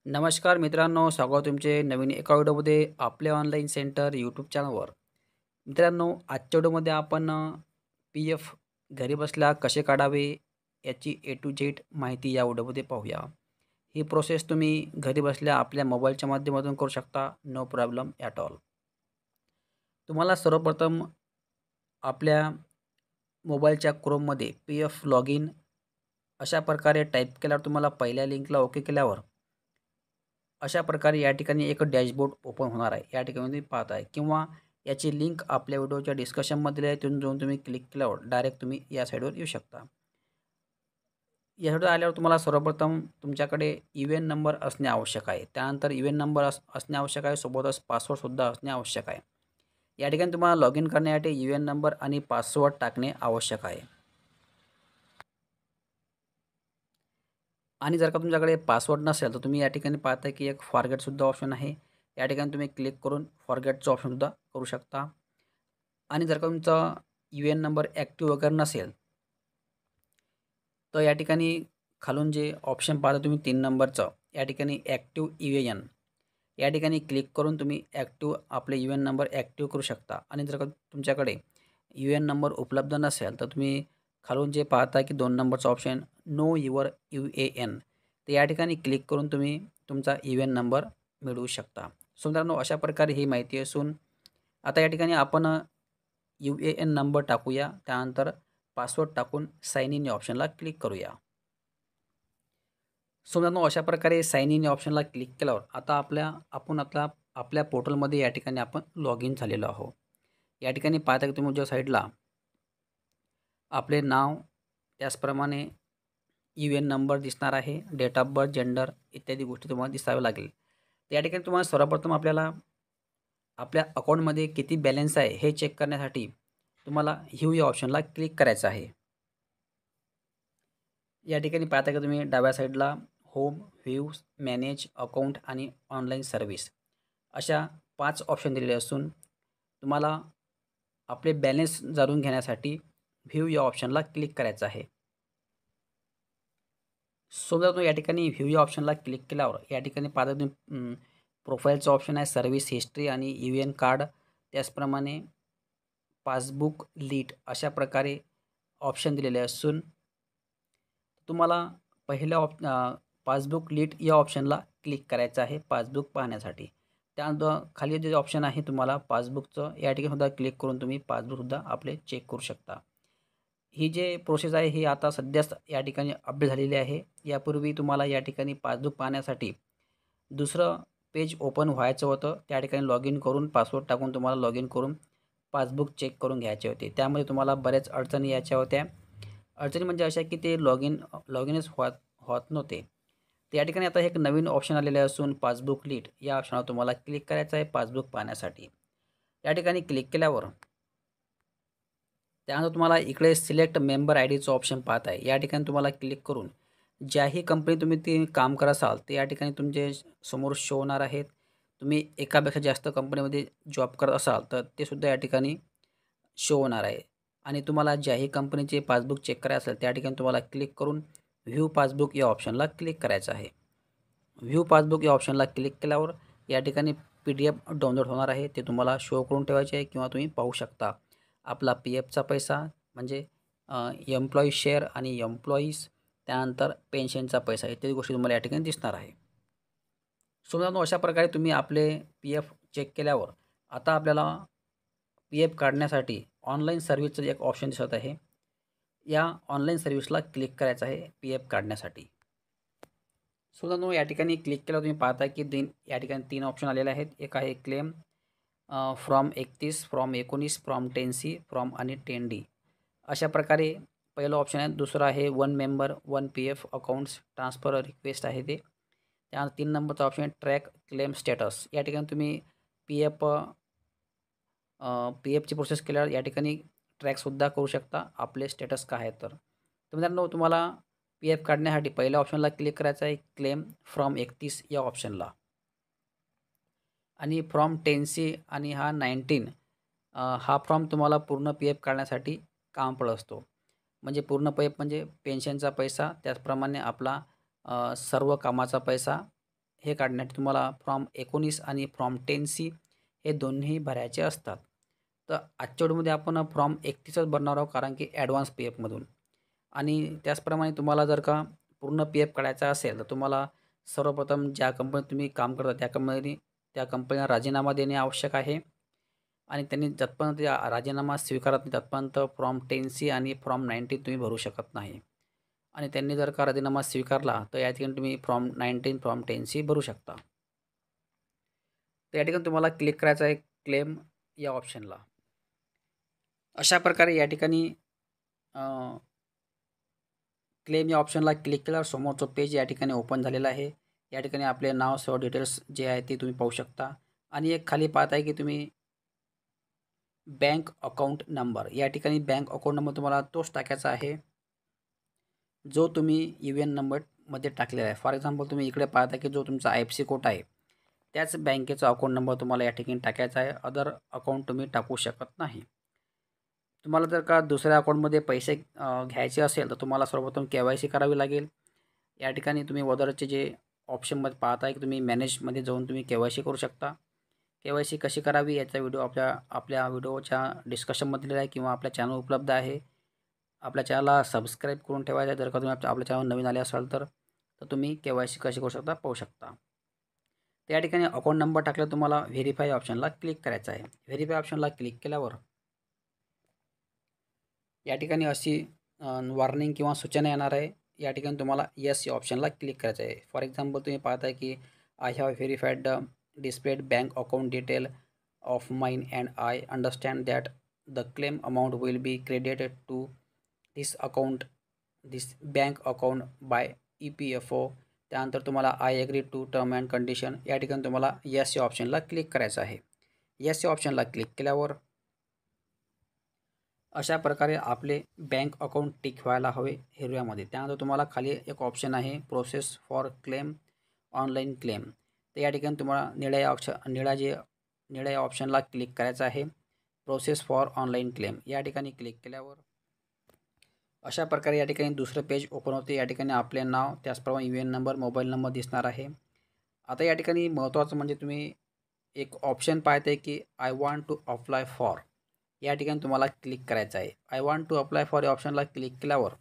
नमस्कार मित्रांनो, स्वागत तुमचे नवीन एका व्हिडिओमध्ये आपले ऑनलाईन सेंटर यूट्यूब चॅनलवर. मित्रांनो, आजच्या व्हिडिओमध्ये आपण पी एफ घरी बसल्या कसे काढावे याची ए टू झेड माहिती या व्हिडिओमध्ये पाहूया. ही प्रोसेस तुम्ही घरी बसल्या आपल्या मोबाईलच्या माध्यमातून करू शकता. No problem at all. तुम्हाला सर्वप्रथम आपल्या मोबाईलच्या क्रोममध्ये पी एफ लॉग इन अशा प्रकारे टाईप केल्यावर तुम्हाला पहिल्या लिंकला ओके केल्यावर अशा प्रकारे या ठिकाणी एक डॅशबोर्ड ओपन होणार आहे. या ठिकाणी तुम्ही पाहत आहे किंवा याची लिंक आपल्या व्हिडिओच्या डिस्कशनमध्ये आहे. तिथून जाऊन तुम्ही क्लिक केल्यावर डायरेक्ट तुम्ही या साईडवर येऊ शकता. या साईडवर आल्यावर तुम्हाला सर्वप्रथम तुमच्याकडे यू-एन नंबर असणे आवश्यक आहे. त्यानंतर यू-एन नंबर असणे आवश्यक आहे. सोबतच पासवर्डसुद्धा असणे आवश्यक आहे. या ठिकाणी तुम्हाला लॉग इन करण्यासाठी यू-एन नंबर आणि पासवर्ड टाकणे आवश्यक आहे. आणि जर का तुमच्याकडे पासवर्ड नसेल तर तुम्ही या ठिकाणी पाहताय की एक फॉरगेटसुद्धा ऑप्शन आहे. या ठिकाणी तुम्ही क्लिक करून फॉरगेटचं ऑप्शनसुद्धा करू शकता. आणि जर का तुमचा यू-एन नंबर ॲक्टिव्ह वगैरे नसेल तर या ठिकाणी खालून जे ऑप्शन पाहता तुम्ही 3 नंबरचं, या ठिकाणी ॲक्टिव्ह यू-ए-एन या ठिकाणी क्लिक करून तुम्ही आपले यू-एन नंबर ॲक्टिव्ह करू शकता. आणि जर का तुमच्याकडे यू-एन नंबर उपलब्ध नसेल तर तुम्ही खालून जे पाहता की 2 नंबरचा ऑप्शन नो युअर यू-ए-एन, तर या ठिकाणी क्लिक करून तुम्ही तुमचा यू-एन नंबर मिळवू शकता. सो मित्रांनो, अशा प्रकारे ही माहिती असून आता या ठिकाणी आपण यू-ए-एन नंबर टाकूया. त्यानंतर पासवर्ड टाकून साइन इन या ऑप्शनला क्लिक करूया. सो मित्रांनो, अशा प्रकारे साइन इन या ऑप्शनला क्लिक केल्यावर आता आपल्या पोर्टलमध्ये या ठिकाणी आपण लॉग इन झालेलो आहोत. या ठिकाणी पाहता की तुम्ही उजव्या साईडला आपले नाव, त्याचप्रमाणे यू-एन नंबर दिसणार आहे, डेट ऑफ बर्थ, जेंडर इत्यादी गोष्टी तुम्हाला दिसाव्या लागेल. तर या ठिकाणी तुम्हाला सर्वप्रथम आपल्याला आपल्या अकाउंटमध्ये किती बॅलन्स आहे हे चेक करण्यासाठी तुम्हाला व्ह्यू या ऑप्शनला क्लिक करायचं आहे. या ठिकाणी पाहता का तुम्ही डाव्या साईडला होम, व्ह्यूज, मॅनेज, अकाउंट आणि ऑनलाईन सर्व्हिस अशा 5 ऑप्शन दिलेले असून तुम्हाला आपले बॅलन्स जाणून घेण्यासाठी व्ह्यू या ऑप्शनला क्लिक करायचं आहे. सो जर या ठिकाणी व्ह्यू या ऑप्शनला क्लिक केल्यावर या ठिकाणी पाहता तुम्ही प्रोफाईलचं ऑप्शन आहे, सर्व्हिस हिस्ट्री आणि यू-एन कार्ड, त्याचप्रमाणे पासबुक लीट अशा प्रकारे ऑप्शन दिलेले असून तुम्हाला पासबुक लीट या ऑप्शनला क्लिक करायचं आहे पासबुक पाहण्यासाठी. त्यानंतर खाली जे ऑप्शन आहे तुम्हाला पासबुकचं, या ठिकाणी सुद्धा क्लिक करून तुम्ही पासबुकसुद्धा आपले चेक करू शकता. ही जे प्रोसेस आहे ही आता सध्याच या ठिकाणी अपडेट झालेली आहे. यापूर्वी तुम्हाला या ठिकाणी पासबुक पाहण्यासाठी दुसरं पेज ओपन व्हायचं होतं. त्या ठिकाणी लॉग इन करून पासवर्ड टाकून तुम्हाला लॉग इन करून पासबुक चेक करून घ्यायचे होते. त्यामुळे तुम्हाला बऱ्याच अडचणी यायच्या होत्या. अडचणी म्हणजे अशा की ते लॉग इनच होत नव्हते. तर या ठिकाणी आता एक नवीन ऑप्शन आलेले असून पासबुक लीट या ऑप्शनवर तुम्हाला क्लिक करायचं आहे पासबुक पाहण्यासाठी. या ठिकाणी क्लिक केल्यावर त्यानंतर तुम्हाला इकडे सिलेक्ट मेंबर आय-डीचं ऑप्शन पाहत आहे. या ठिकाणी तुम्हाला क्लिक करून ज्याही कंपनी तुम्ही ते काम करत असाल ते या ठिकाणी तुमचे समोर शो होणार आहेत. तुम्ही एकापेक्षा जास्त कंपनीमध्ये जॉब करत असाल तर ते सुद्धा या ठिकाणी शो होणार आहे. आणि तुम्हाला ज्याही कंपनीचे पासबुक चेक करायचं असेल त्या ठिकाणी तुम्हाला क्लिक करून व्ह्यू पासबुक या ऑप्शनला क्लिक करायचं आहे. व्ह्यू पासबुक या ऑप्शनला क्लिक केल्यावर या ठिकाणी PDF डाउनलोड होणार आहे. ते तुम्हाला शो करून ठेवायचे आहे किंवा तुम्ही पाहू शकता. आपला PFचा पैसा म्हणजे एम्प्लॉई शेअर आणि एम्प्लॉईज, त्यानंतर पेन्शनचा पैसा इत्यादी गोष्टी तुम्हाला या ठिकाणी दिसणार आहे. सो मित्रांनो, अशा प्रकारे तुम्ही आपले PF चेक केल्यावर आता आपल्याला PF काढण्यासाठी ऑनलाईन सर्व्हिसचं एक ऑप्शन दिसत आहे. या ऑनलाईन सर्व्हिसला क्लिक करायचं आहे PF काढण्यासाठी. सो मित्रांनो, या ठिकाणी क्लिक केल्यावर तुम्ही पाहता की या ठिकाणी 3 ऑप्शन आलेले आहेत. एक आहे claim from 31, from 19, from 10C, from आणि 10D अशा प्रकारे पहिलं ऑप्शन आहे. दुसरं आहे 1 member 1 PF accounts transfer request आहे ते. त्यानंतर 3 नंबरचा ऑप्शन आहे ट्रॅक क्लेम स्टेटस. या ठिकाणी तुम्ही PFची प्रोसेस केल्यावर या ठिकाणी ट्रॅकसुद्धा करू शकता आपले स्टेटस काय आहे तर. मित्रांनो, तुम्हाला PF काढण्यासाठी पहिल्या ऑप्शनला क्लिक करायचं आहे क्लेम फ्रॉम 31 या ऑप्शनला. आणि फ्रॉम 10C आणि हा 19 हा फॉर्म तुम्हाला पूर्ण PF काढण्यासाठी काम पडत असतो. म्हणजे पूर्ण PF म्हणजे पेन्शनचा पैसा, त्याचप्रमाणे आपला सर्व कामाचा पैसा हे काढण्यासाठी तुम्हाला फॉर्म 19 आणि फॉर्म 10C हे दोन्ही भरायचे असतात. तर आजच्या व्हिडिओमध्ये आपण फॉर्म 31च भरणार आहोत, कारण की ॲडव्हान्स पी एफमधून. आणि त्याचप्रमाणे तुम्हाला जर का पूर्ण पी एफ काढायचा असेल, तर तुम्हाला सर्वप्रथम ज्या कंपनीत तुम्ही काम करता त्या कंपनीला राजीनामा देणे आवश्यक आहे. आणि त्यांनी जतपर्यंत राजीनामा स्वीकारत नाही तत्पर्यंत फॉर्म 10C आणि फॉर्म 19 तुम्ही भरू शकत नाही. आणि त्यांनी जर का राजीनामा स्वीकारला, तर या ठिकाणी तुम्ही फॉर्म 19 फॉर्म 10C भरू शकता. तर या ठिकाणी तुम्हाला क्लिक करायचं आहे क्लेम या ऑप्शनला. अशा प्रकारे या ठिकाणी क्लेम या ऑप्शनला क्लिक केल्यावर समोरचं पेज या ठिकाणी ओपन झालेलं आहे. या ठिकाणी आपले नाव सर्व डिटेल्स जे आहे ते तुम्ही पाहू शकता. आणि एक खाली पाहत आहे की तुम्ही बँक अकाउंट नंबर, या ठिकाणी बँक अकाउंट नंबर तुम्हाला तोच टाकायचा आहे जो तुम्ही UN नंबरमध्ये टाकलेला आहे. फॉर एक्झाम्पल तुम्ही इकडे पाहता की जो तुमचा IFSC कोड आहे त्याच बँकेचा अकाउंट नंबर तुम्हाला या ठिकाणी टाकायचा आहे. अदर अकाउंट तुम्ही टाकू शकत नाही. तुम्हाला जर का दुसऱ्या अकाउंटमध्ये पैसे घ्यायचे असेल, तर तुम्हाला सर्वप्रथम KYC करावी लागेल. या ठिकाणी तुम्ही वदरचे जे ऑप्शनमध्ये पाहताय की तुम्ही मॅनेजमध्ये जाऊन तुम्ही KYC करू शकता. KYC कशी करावी याचा व्हिडिओ आपल्या व्हिडिओच्या डिस्कशनमध्ये दिलेला आहे किंवा आपल्या चॅनल उपलब्ध आहे. आपल्या चॅनलला सबस्क्राईब करून ठेवायचं आहे. जर का तुम्ही आपल्या चॅनल नवीन आले असाल तर तुम्ही KYC कशी करू शकता पाहू शकता. तर या ठिकाणी अकाउंट नंबर टाकल्यावर तुम्हाला व्हेरीफाय ऑप्शनला क्लिक करायचं आहे. व्हेरीफाय ऑप्शनला क्लिक केल्यावर या ठिकाणी अशी वॉर्निंग किंवा सूचना येणार आहे. या ठिकाणी तुम्हाला येस या ऑप्शनला क्लिक करायचं आहे. फॉर एक्झाम्पल तुम्ही पाहताय की I have verified the displayed bank account detail of mine and I understand that the claim amount will be credited to this bank account by EPFO. त्यानंतर तुम्हाला I agree to term and condition, या ठिकाणी तुम्हाला yes या ऑप्शनला click करायचं आहे. Yes या ऑप्शनला क्लिक केल्यावर अशा प्रकारे आपले बँक अकाउंट टिक व्हायला हवे हिरव्यामध्ये. त्यानंतर तुम्हाला खाली एक ऑप्शन आहे process for claim online claim. तर या ठिकाणी तुम्हाला निळ्या या ऑप्शनला क्लिक करायचं आहे. प्रोसेस फॉर ऑनलाईन क्लेम या ठिकाणी क्लिक केल्यावर अशा प्रकारे या ठिकाणी दुसरं पेज ओपन होते. या ठिकाणी आपले नाव, त्याचप्रमाणे UN नंबर, मोबाईल नंबर दिसणार आहे. आता या ठिकाणी महत्त्वाचं म्हणजे तुम्ही एक ऑप्शन पाहते की I want to apply for, या ठिकाणी तुम्हाला क्लिक करायचं आहे. I want to apply for या ऑप्शनला क्लिक केल्यावर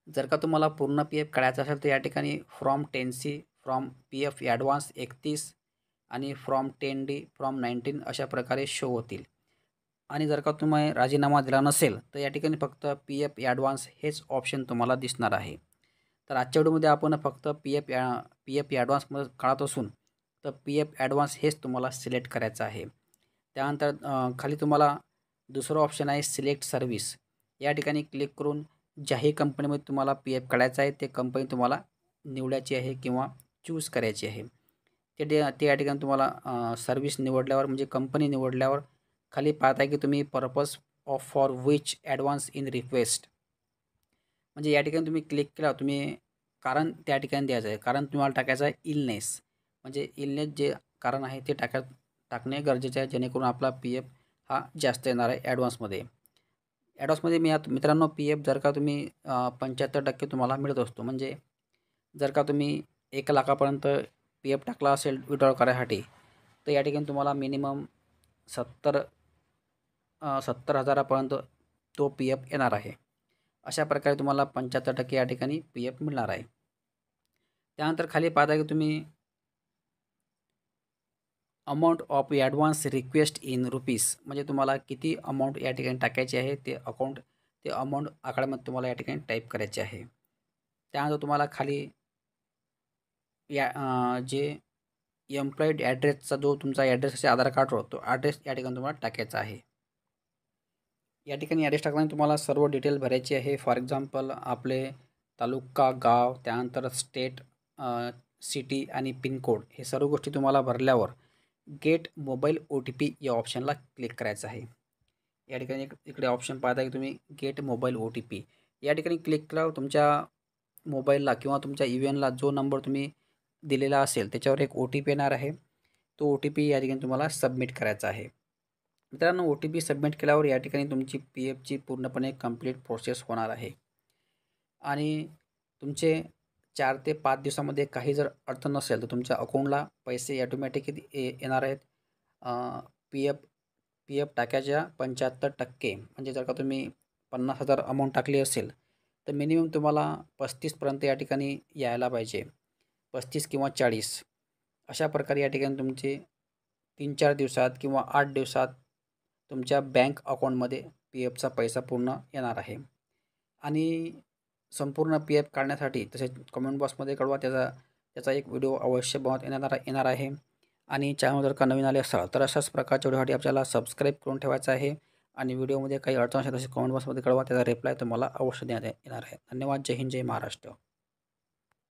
जर का तुम्हाला पूर्ण PF काढायचं असेल तर या ठिकाणी form 10C, form PF advance 31 आणि फॉर्म 10D, फॉर्म 19 अशा प्रकारे शो होतील. आणि जर का तुम्ही राजीनामा दिला नसेल तर या ठिकाणी फक्त PF ॲडव्हान्स हेच ऑप्शन तुम्हाला दिसणार आहे. तर आजच्या व्हिडिओमध्ये आपण फक्त PF ॲडव्हान्समध्ये काढत असून तर PF ॲडव्हान्स हेच तुम्हाला सिलेक्ट करायचं आहे. त्यानंतर खाली तुम्हाला दुसरं ऑप्शन आहे सिलेक्ट सर्व्हिस. या ठिकाणी क्लिक करून ज्याही कंपनीमध्ये तुम्हाला PF काढायचं आहे ते कंपनी तुम्हाला निवडायची आहे किंवा चूज करायची आहे. ते या ठिकाणी तुम्हाला सर्व्हिस निवडल्यावर म्हणजे कंपनी निवडल्यावर खाली पाहताय की तुम्ही purpose of for which advance in request, म्हणजे या ठिकाणी तुम्ही क्लिक केल्यावर तुम्ही कारण त्या ठिकाणी द्यायचं आहे. कारण तुम्हाला टाकायचं आहे इलनेस, म्हणजे इलनेस जे कारण आहे ते टाकणे गरजेचे आहे, जेणेकरून आपला PF हा जास्त येणार आहे ॲडव्हान्समध्ये. मित्रांनो PF जर का तुम्ही 75% तुम्हाला मिळत असतो. म्हणजे जर का तुम्ही 1 लाखापर्यंत PF टाकला असेल विड्रॉल करायसाठी, तर या ठिकाणी तुम्हाला मिनिमम 70,000पर्यंत तो PF येणार आहे. अशा प्रकारे तुम्हाला 75% या ठिकाणी PF मिळणार आहे. त्यानंतर खाली पाहता की तुम्ही amount of advance request in rupees, म्हणजे तुम्हाला किती अमाऊंट या ठिकाणी टाकायची आहे ते अमाऊंट आकड्यामध्ये तुम्हाला या ठिकाणी टाईप करायचे आहे. त्यानंतर तुम्हाला खाली जे एम्प्लॉईड ॲड्रेसचा जो तुमचा ॲड्रेस असेल आधार कार्डवर, तो ॲड्रेस या ठिकाणी तुम्हाला टाकायचा आहे. या ठिकाणी ॲड्रेस टाकताना तुम्हाला सर्व डिटेल भरायची आहे. फॉर एक्झाम्पल आपले तालुका, गाव, त्यानंतर स्टेट, सिटी आणि पिनकोड हे सर्व गोष्टी तुम्हाला भरल्यावर गेट मोबाईल OTP या ऑप्शनला क्लिक करायचं आहे. या ठिकाणी इकडे ऑप्शन पाहता की तुम्ही गेट मोबाईल OTP, या ठिकाणी क्लिक केल्यावर तुमच्या मोबाईलला किंवा तुमच्या UNला जो नंबर तुम्ही दिलेला असेल त्याच्यावर एक OTP येणार आहे. तो OTP या ठिकाणी तुम्हाला सबमिट करायचा आहे. मित्रांनो OTP सबमिट केल्यावर या ठिकाणी तुमची PFची पूर्णपणे कंप्लीट प्रोसेस होणार आहे आणि तुमचे 4 ते 5 दिवसामध्ये काही जर अडचण नसेल तर तुमच्या अकाउंटला पैसे ऑटोमॅटिकली येणार आहेत. पी-एफ पी-एफ टाकायच्या 75% म्हणजे जर का तुम्ही 50,000 अमाउंट टाकली असेल, तर मिनिमम तुम्हाला 35 पर्यंत या ठिकाणी यायला पाहिजे. 35 किंवा 40 अशा प्रकारे या ठिकाणी तुमचे 3-4 दिवसात किंवा 8 दिवसात तुमच्या बँक अकाउंटमध्ये पी-एफचा पैसा पूर्ण येणार आहे. आणि संपूर्ण पी-एफ काढण्यासाठी तसेच कमेंट बॉक्समध्ये कळवा. त्याचा एक व्हिडिओ अवश्य बनवत येणार आहे. आणि चॅनल जर का नवीन आले असाल तर अशाच प्रकारच्या व्हिडिओसाठी आपल्याला सबस्क्राईब करून ठेवायचं आहे. आणि व्हिडिओमध्ये काही अडचण असेल तसे कमेंट बॉक्समध्ये कळवा. त्याचा रिप्लाय तुम्हाला अवश्य देण्यात येणार आहे. धन्यवाद. जय हिंद, जय महाराष्ट्र.